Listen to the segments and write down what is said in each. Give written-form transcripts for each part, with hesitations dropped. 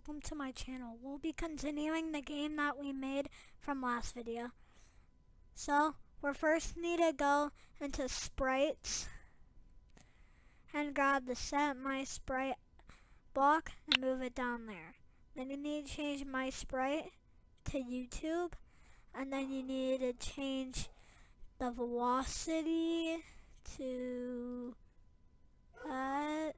welcome to my channel. We'll be continuing the game that we made from last video. So, we first need to go into sprites and grab the set my sprite block and move it down there. Then you need to change my sprite to YouTube, and then you need to change the velocity to that.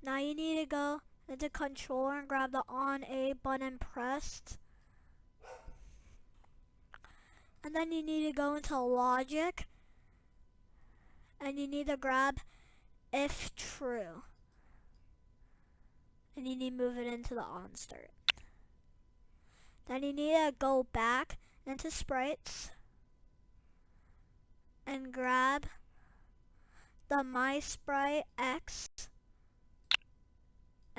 Now you need to go into controller and grab the on A button pressed. And then you need to go into logic and you need to grab if true. And you need to move it into the on start. Then you need to go back into sprites and grab the my sprite X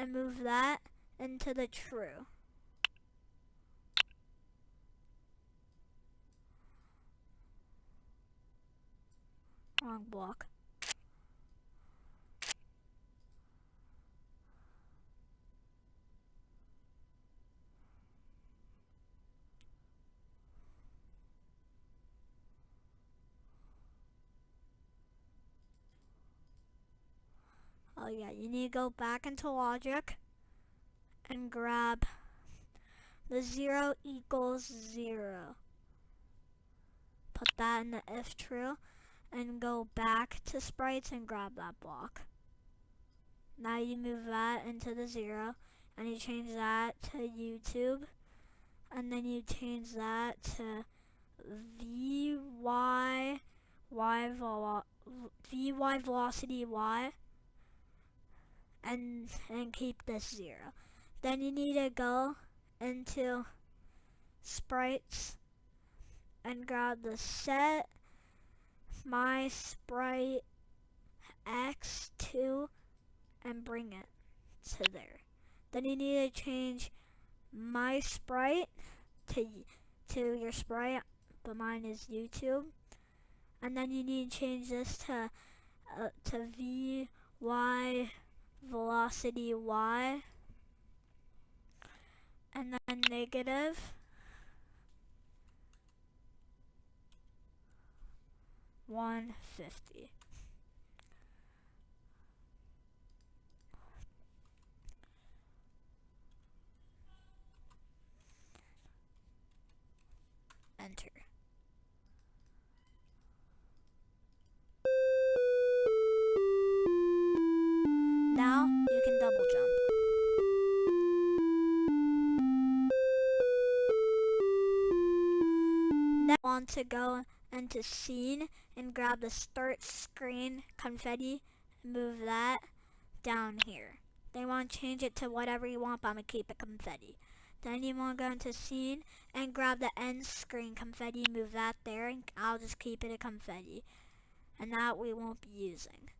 and move that into the true. Wrong block. Oh yeah, you need to go back into logic and grab the 0 equals 0. Put that in the if true and go back to sprites and grab that block. Now you move that into the 0 and you change that to YouTube, and then you change that to VY velocity Y, and keep this 0. Then you need to go into sprites and grab the set my sprite X2 and bring it to there. Then you need to change my sprite to your sprite, but mine is YouTube. And then you need to change this to VY velocity Y, and then negative 150. Enter. Now you can double jump. Now I want to go into scene and grab the start screen confetti and move that down here. Then you want to change it to whatever you want, but I'm going to keep it confetti. Then you want to go into scene and grab the end screen confetti, move that there, and I'll just keep it a confetti. And that we won't be using.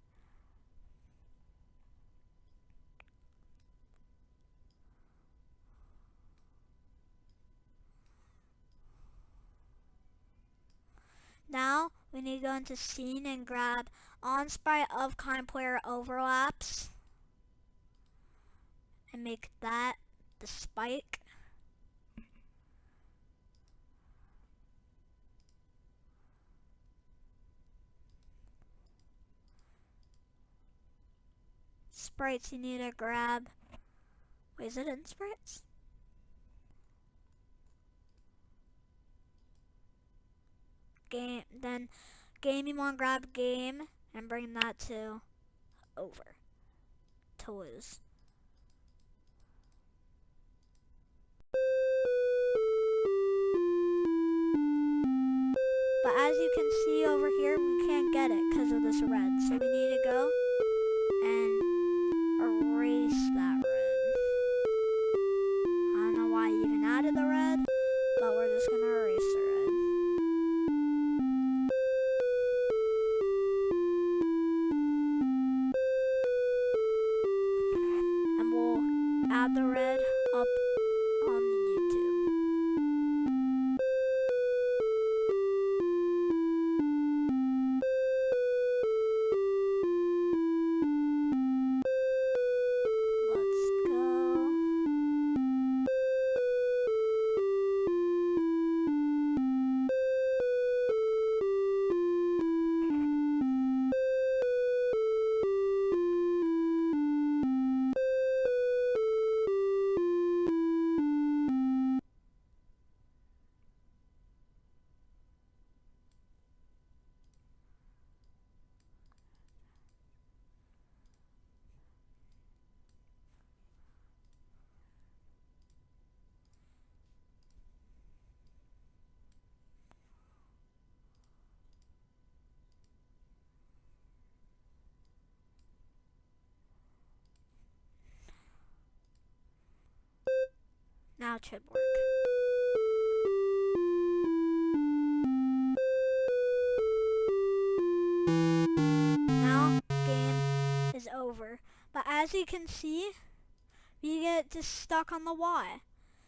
Now we need to go into scene and grab on sprite of kind player overlaps and make that the spike. Sprites you need to grab. Wait, is it in sprites? Game, then game you want to grab game and bring that to over to lose. But as you can see over here, we can't get it because of this red, so we need to go and erase that red. I don't know why I even added the red, but we're just gonna erase the red. And we'll add the red up on YouTube. Now it should work. Now, game is over. But as you can see, we get just stuck on the Y.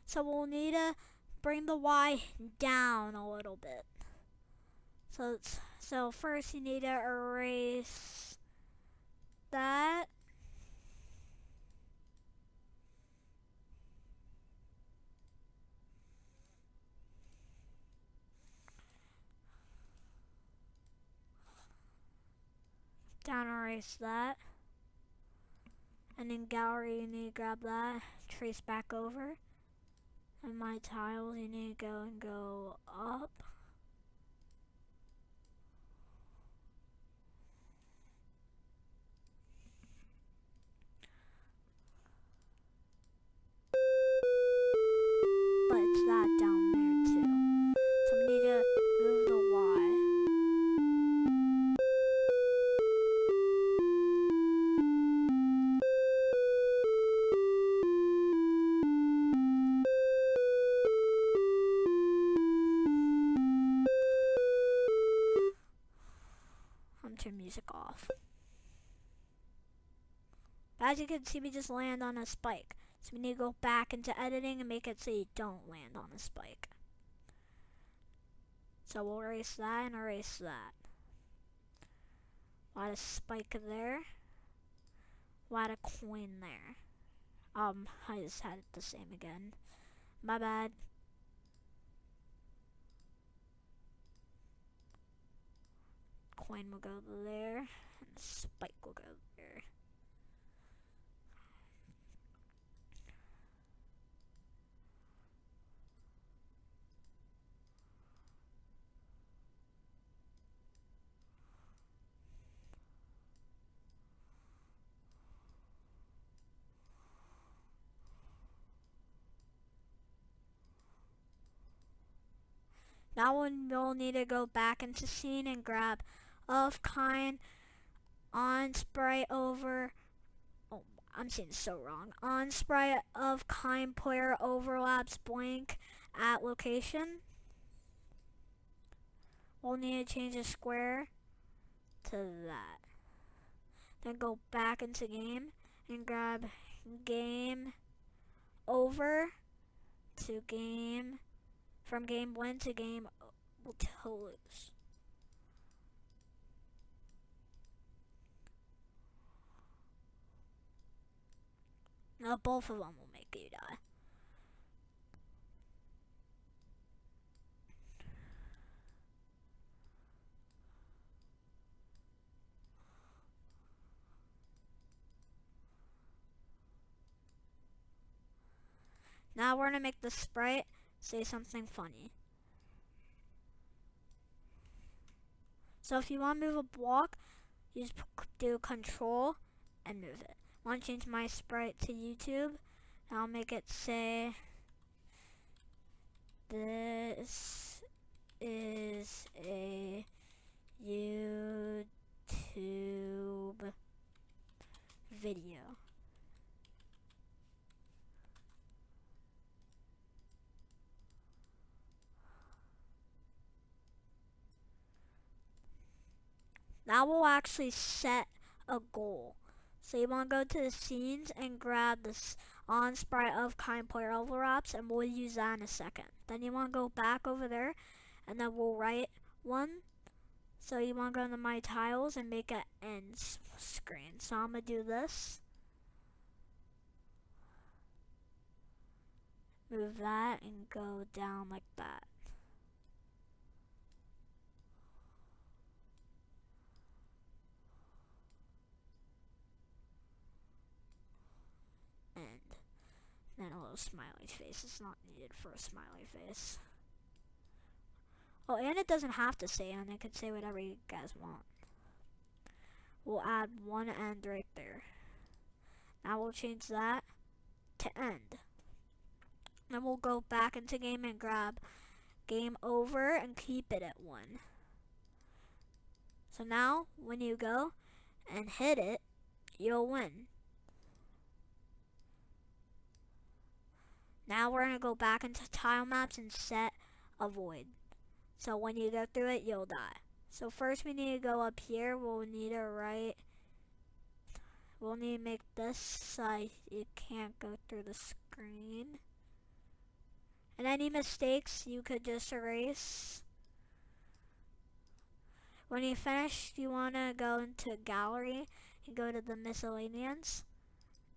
So we'll need to bring the Y down a little bit. So first you need to erase that. Down erase that. And in gallery you need to grab that, trace back over. And my tiles you need to go up. But it's that down there too. So we need to move the Y. I'm turn music off. But as you can see, we just land on a spike. So we need to go back into editing and make it so you don't land on a spike. So we'll erase that and erase that. We'll add a spike there. We'll add a coin there. I just had it the same again. My bad. Coin will go there, and the spike will go there. Now we'll need to go back into scene and grab of kind on sprite over. Oh, I'm saying it so wrong. On sprite of kind player overlaps blank at location. We'll need to change the square to that. Then go back into game and grab game over to game. From game win to game to lose. Now both of them will make you die. Now we're gonna make the sprite say something funny. So if you want to move a block, you just do control and move it. I want to change my sprite to YouTube. I'll make it say, this is a YouTube video. Now we'll actually set a goal. So you want to go to the scenes and grab this on sprite of kind player overlaps, and we'll use that in a second. Then you want to go back over there, and then we'll write one. So you want to go into my tiles and make an end screen. So I'm going to do this. Move that and go down like that. And a little smiley face. It's not needed for a smiley face. Oh, and it doesn't have to say end. It could say whatever you guys want. We'll add one end right there. Now we'll change that to end. Then we'll go back into game and grab game over and keep it at 1. So now when you go and hit it, you'll win. Now we're going to go back into tile maps and set avoid. So when you go through it, you'll die. So first we need to go up here. We'll need to make this so you can't go through the screen. And any mistakes you could just erase. When you finish, you want to go into gallery and go to the miscellaneous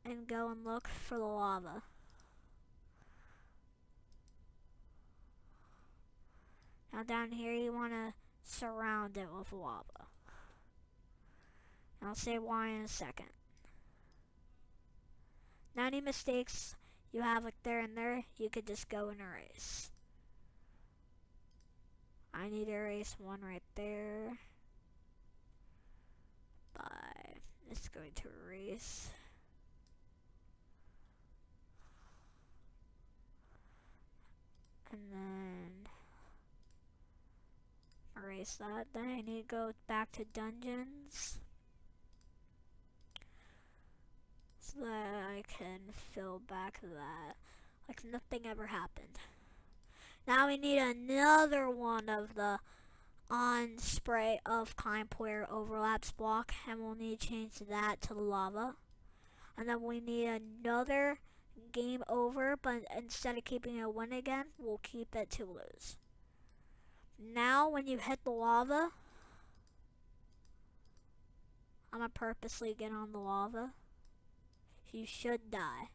and go and look for the lava. Now down here you want to surround it with lava. I'll say why in a second. Now any mistakes you have like there and there, you could just go and erase. I need to erase one right there. But it's going to erase. And then erase that. Then I need to go back to dungeons so that I can fill back that like nothing ever happened. Now we need another one of the on spray of kind player overlaps block, and we'll need to change that to lava. And then we need another game over, but instead of keeping it a win again, we'll keep it to lose. Now when you hit the lava, I'm gonna purposely get on the lava. You should die.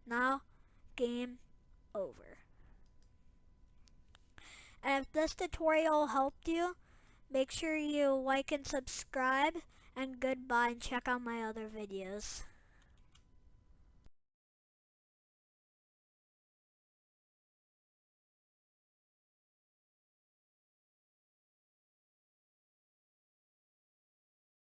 Now, game over. And if this tutorial helped you, make sure you like and subscribe, and goodbye, and check out my other videos.